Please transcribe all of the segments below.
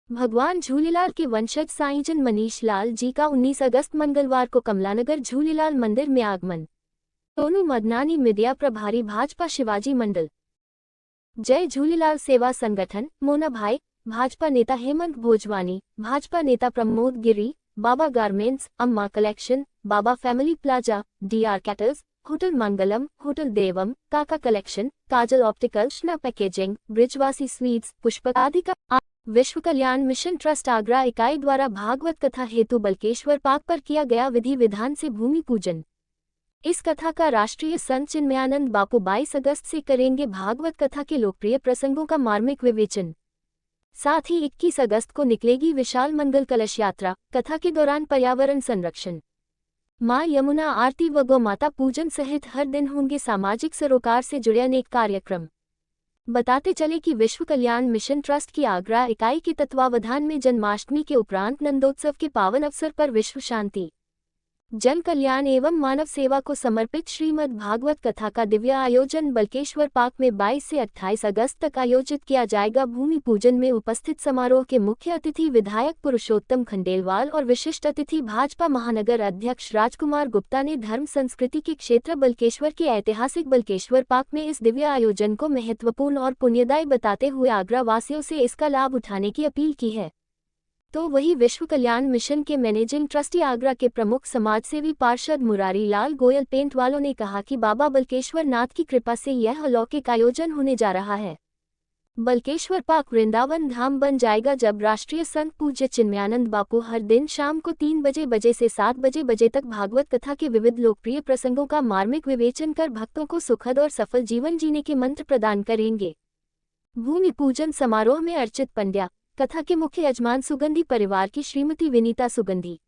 भगवान झूलेलाल के वंशज साईंजन मनीष लाल जी का 19 अगस्त मंगलवार को कमलानगर झूलेलाल मंदिर में आगमन। सोनू मदनानी मीडिया प्रभारी भाजपा शिवाजी मंडल। जय झूलेलाल सेवा संगठन मोना भाई, भाजपा नेता हेमंत भोजवानी, भाजपा नेता Pramod Giri, Baba garments, Amma collection, Baba family plaza, DR cattles, hotel Mangalam, hotel Devam, Kaka collection, Kajal optical, Krishna packaging, Brijwasi sweets, Pushpak आदि का विश्व कल्याण मिशन ट्रस्ट आगरा इकाई द्वारा भागवत कथा हेतु बल्केश्वर पार्क पर किया गया विधि विधान से भूमि पूजन। इस कथा का राष्ट्रीय संत चिन्मयानंद बापू 22 अगस्त से करेंगे भागवत कथा के लोकप्रिय प्रसंगों का मार्मिक विवेचन। साथ ही 21 अगस्त को निकलेगी विशाल मंगल कलश यात्रा। कथा के दौरान पर्यावरण संरक्षण, मां यमुना आरती व गौ माता पूजन सहित हर दिन होंगे सामाजिक सरोकार से जुड़े अनेक कार्यक्रम। बताते चले कि विश्व कल्याण मिशन ट्रस्ट की आगरा इकाई के तत्वावधान में जन्माष्टमी के उपरांत नंदोत्सव के पावन अवसर पर विश्व शांति, जन कल्याण एवं मानव सेवा को समर्पित श्रीमद् भागवत कथा का दिव्य आयोजन बल्केश्वर पार्क में 22 से 28 अगस्त तक आयोजित किया जाएगा। भूमि पूजन में उपस्थित समारोह के मुख्य अतिथि विधायक पुरुषोत्तम खंडेलवाल और विशिष्ट अतिथि भाजपा महानगर अध्यक्ष राजकुमार गुप्ता ने धर्म संस्कृति के क्षेत्र बल्केश्वर के ऐतिहासिक बल्केश्वर पार्क में इस दिव्य आयोजन को महत्वपूर्ण और पुण्यदायी बताते हुए आगरा वासियों से इसका लाभ उठाने की अपील की है। तो वही विश्व कल्याण मिशन के मैनेजिंग ट्रस्टी आगरा के प्रमुख समाजसेवी पार्षद मुरारी लाल गोयल पेंट वालों ने कहा कि बाबा बल्केश्वर नाथ की कृपा से यह अलौकिक आयोजन होने जा रहा है। बल्केश्वर पार्क वृंदावन धाम बन जाएगा जब राष्ट्रीय संत पूज्य चिन्मयानंद बापू हर दिन शाम को 3 बजे से 7 बजे तक भागवत कथा के विविध लोकप्रिय प्रसंगों का मार्मिक विवेचन कर भक्तों को सुखद और सफल जीवन जीने के मंत्र प्रदान करेंगे। भूमि पूजन समारोह में अर्चित पंड्या, कथा के मुख्य यजमान सुगंधी परिवार की श्रीमती विनीता सुगंधी,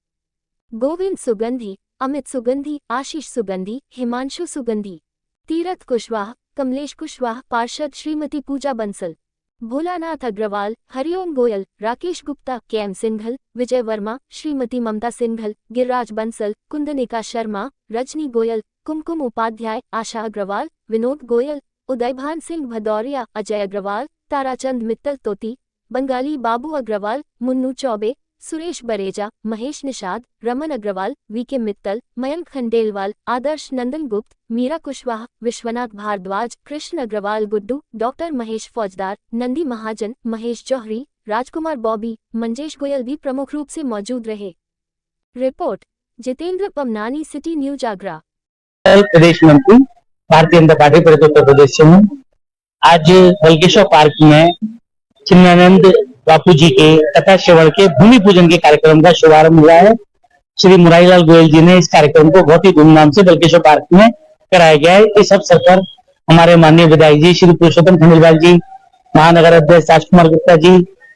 गोविंद सुगंधी, अमित सुगंधी, आशीष सुगंधी, हिमांशु सुगंधी, तीरथ कुशवाहा, कमलेश कुशवाहा, पार्षद श्रीमती पूजा बंसल, भोलानाथ अग्रवाल, हरिओम गोयल, राकेश गुप्ता, केएम सिंघल, विजय वर्मा, श्रीमती ममता सिंघल, गिरिराज बंसल, कुंदनिका शर्मा, रजनी गोयल, कुमकुम उपाध्याय, आशा अग्रवाल, विनोद गोयल, उदयभान सिंह भदौरिया, अजय अग्रवाल, ताराचंद मित्तल तोती, बंगाली बाबू अग्रवाल, मुन्नू चौबे, सुरेश बरेजा, महेश निषाद, रमन अग्रवाल, वीके मित्तल, मयंक खंडेलवाल, आदर्श नंदन गुप्त, मीरा कुशवाहा, विश्वनाथ भारद्वाज, कृष्ण अग्रवाल, गुड्डू, डॉक्टर महेश फौजदार, नंदी महाजन, महेश जौहरी, राजकुमार बॉबी, मंजेश गोयल भी प्रमुख रूप से मौजूद रहे। Report Jitendra Pamnani, city news Agra. प्रदेश मंत्री भारतीय जनता पार्टी परिषद उत्तर प्रदेश से हूँ। आज बल्केश्वर पार्क में चिन्मयानंद बापू जी के कथा श्रवण के भूमि पूजन के कार्यक्रम का शुभारंभ हुआ है। श्री मुरारी लाल गोयल जी ने इस कार्यक्रम को बहुत ही धूमधाम से बल्केश्वर पार्क में कराया गया है। इस अवसर पर हमारे माननीय विधायक जी श्री पुरुषोत्तम खंडेलवाल जी, महानगर अध्यक्ष राजकुमार गुप्ता जी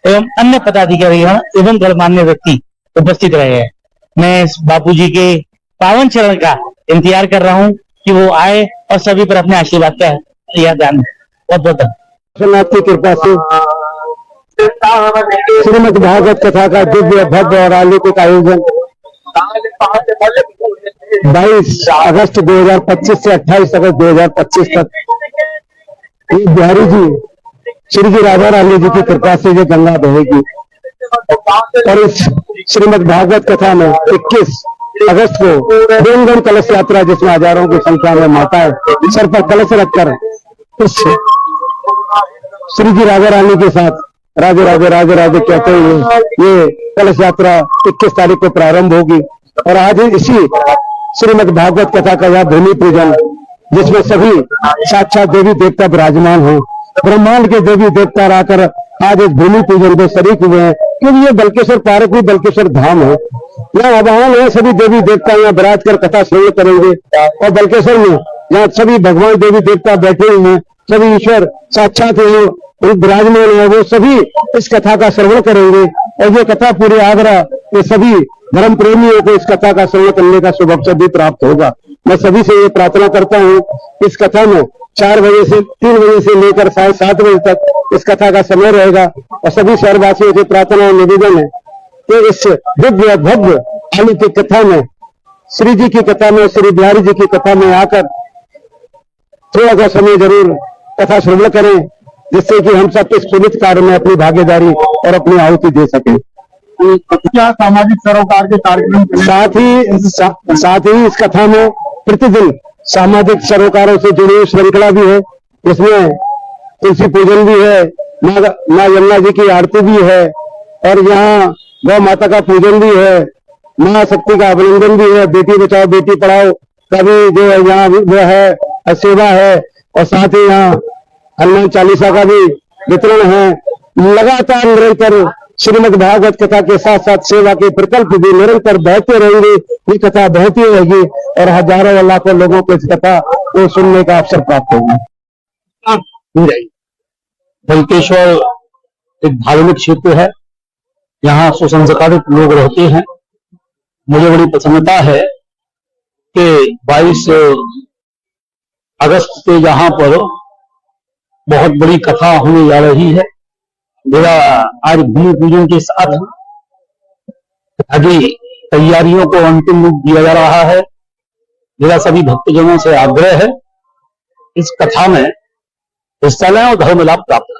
एवं अन्य पदाधिकारी एवं गणमान्य व्यक्ति उपस्थित रहे हैं। मैं इस बापू जी के पावन चरण का इंतजार कर रहा हूँ कि वो आए और सभी पर अपने आशीर्वाद का यह दान। बहुत बहुत धन्यवाद। की कृपा से श्रीमद् भागवत कथा का दिव्य भव्य और अलौकिक आयोजन 22 अगस्त 2025 से 28 अगस्त 2025 तक बिहारी जी श्री जी राधा रानी जी की कृपा से ये गंगा बहेगी। और इस श्रीमद् भागवत कथा में 21 अगस्त को देवगण कलश यात्रा, जिसमें हजारों की संख्या में माताएं सर पर कलश रखकर इस श्री जी राधा रानी के साथ राधे राधे राधे राधे कहते हुए ये कलश यात्रा 21 तारीख को प्रारंभ होगी। और आज इसी श्रीमद् भागवत कथा का यह भूमि पूजन, जिसमें सभी साक्षात देवी देवता विराजमान हो, ब्रह्मांड के देवी देवता आकर आज इस भूमि पूजन में शरीक हुए हैं। क्योंकि ये बल्केश्वर पार्क भी बल्केश्वर धाम है, यहाँ आवाहन है सभी देवी देवता यहाँ विराज कर कथा श्रवण करेंगे। और बल्केश्वर में यहाँ सभी भगवान देवी देवता बैठे हुए हैं, सभी ईश्वर साक्षात विराजमान है, वो सभी इस कथा का श्रवण करेंगे। और ये कथा पूरे आगरा के सभी धर्म प्रेमियों को इस कथा का श्रवण करने का शुभ अवसर भी प्राप्त होगा। मैं सभी से ये प्रार्थना करता हूँ, इस कथा में 4 बजे से 3 बजे से लेकर 7:30 बजे तक इस कथा का समय रहेगा। और सभी शहरवासियों से प्रार्थना और निवेदन है कि इस दिव्य भव्य अलौकिक कथा में, श्री जी की कथा में, श्री बिहारी जी की कथा में आकर थोड़ा सा समय जरूर कथा श्रवण करें जिससे कि हम सब इस पुनित कार्य में अपनी भागीदारी और अपनी आहुति दे सकें। क्या सामाजिक सरोकार के कार्यक्रम के लिए साथ ही इस कथा में प्रतिदिन सामाजिक सरोकारों से जुड़ी हुई श्रृंखला भी है। इसमें तुलसी पूजन भी है, माँ यमुना जी की आरती भी है, और यहाँ गौ माता का पूजन भी है, माँ शक्ति का अभिनंदन भी है, बेटी बचाओ बेटी पढ़ाओ का भी जो है यहाँ वो है, सेवा है, और साथ ही यहाँ हनुमान चालीसा का भी वितरण है। लगातार निरंतर श्रीमद् भागवत कथा के साथ साथ सेवा के प्रकल्प भी निरंतर बहते रहेंगे। ये कथा बहती रहेगी और हजारों और लाखों लोगों को इस कथा को सुनने का अवसर प्राप्त होगा। बल्केश्वर एक धार्मिक क्षेत्र है, यहाँ सुसंस्कारित लोग रहते हैं। मुझे बड़ी प्रसन्नता है कि 22 अगस्त से यहाँ पर बहुत बड़ी कथा होने जा रही है। मेरा आज भूमि पूजन के साथ आगे तैयारियों को अंतिम रूप दिया जा रहा है। मेरा सभी भक्तजनों से आग्रह है, इस कथा में हिस्सा लें और धर्म लाभ प्राप्त